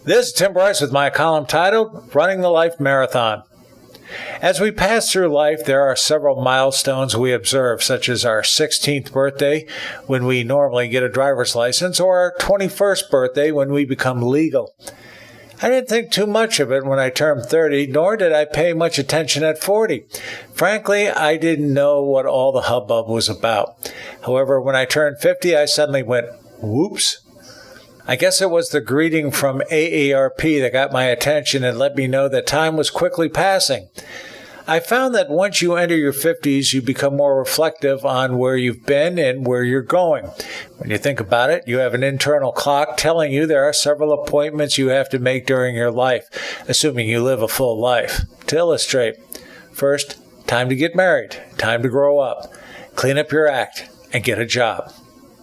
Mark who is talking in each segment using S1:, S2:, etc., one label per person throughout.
S1: This is Tim Bryce with my column titled, Running the Life Marathon. As we pass through life, there are several milestones we observe, such as our 16th birthday, when we normally get a driver's license, or our 21st birthday, when we become legal. I didn't think too much of it when I turned 30, nor did I pay much attention at 40. Frankly, I didn't know what all the hubbub was about. However, when I turned 50, I suddenly went, whoops. I guess it was the greeting from AARP that got my attention and let me know that time was quickly passing. I found that once you enter your 50s, you become more reflective on where you've been and where you're going. When you think about it, you have an internal clock telling you there are several appointments you have to make during your life, assuming you live a full life. To illustrate, first, time to get married, time to grow up, clean up your act, and get a job.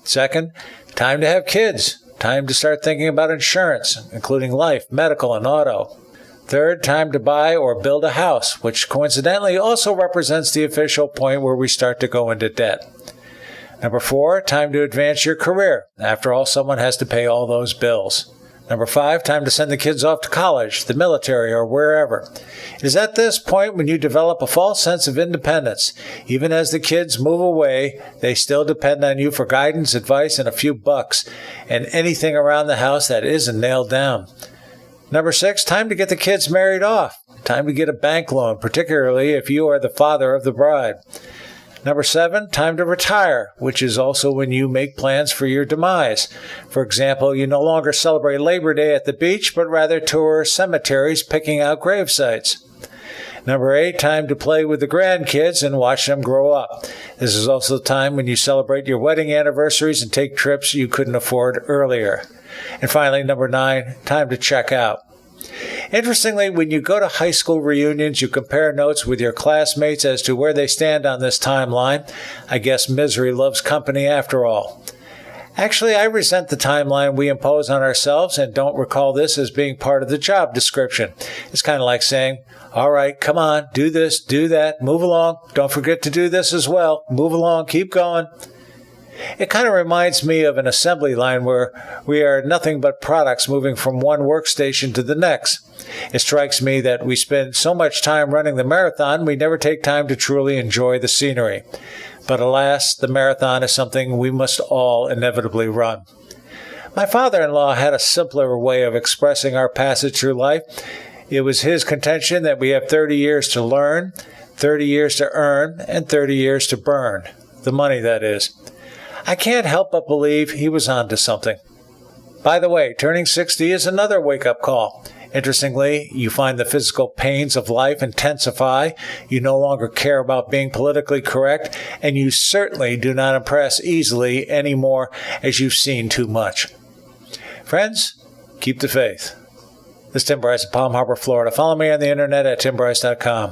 S1: Second, time to have kids. Time to start thinking about insurance, including life, medical, and auto. Third, time to buy or build a house, which coincidentally also represents the official point where we start to go into debt. Number 4, time to advance your career. After all, someone has to pay all those bills. Number 5, time to send the kids off to college, the military, or wherever. It is at this point when you develop a false sense of independence. Even as the kids move away, they still depend on you for guidance, advice, and a few bucks, and anything around the house that isn't nailed down. Number 6, time to get the kids married off. Time to get a bank loan, particularly if you are the father of the bride. Number 7, time to retire, which is also when you make plans for your demise. For example, you no longer celebrate Labor Day at the beach, but rather tour cemeteries picking out grave sites. Number 8, time to play with the grandkids and watch them grow up. This is also the time when you celebrate your wedding anniversaries and take trips you couldn't afford earlier. And finally, number 9, time to check out. Interestingly, when you go to high school reunions, you compare notes with your classmates as to where they stand on this timeline. I guess misery loves company after all. Actually, I resent the timeline we impose on ourselves and don't recall this as being part of the job description. It's kind of like saying, all right, come on, do this, do that, move along. Don't forget to do this as well. Move along, keep going. It kind of reminds me of an assembly line where we are nothing but products moving from one workstation to the next. It strikes me that we spend so much time running the marathon, we never take time to truly enjoy the scenery. But alas, the marathon is something we must all inevitably run. My father-in-law had a simpler way of expressing our passage through life. It was his contention that we have 30 years to learn, 30 years to earn, and 30 years to burn. The money, that is. I can't help but believe he was onto something. By the way, turning 60 is another wake-up call. Interestingly, you find the physical pains of life intensify, you no longer care about being politically correct, and you certainly do not impress easily anymore as you've seen too much. Friends, keep the faith. This is Tim Bryce of Palm Harbor, Florida. Follow me on the internet at timbryce.com.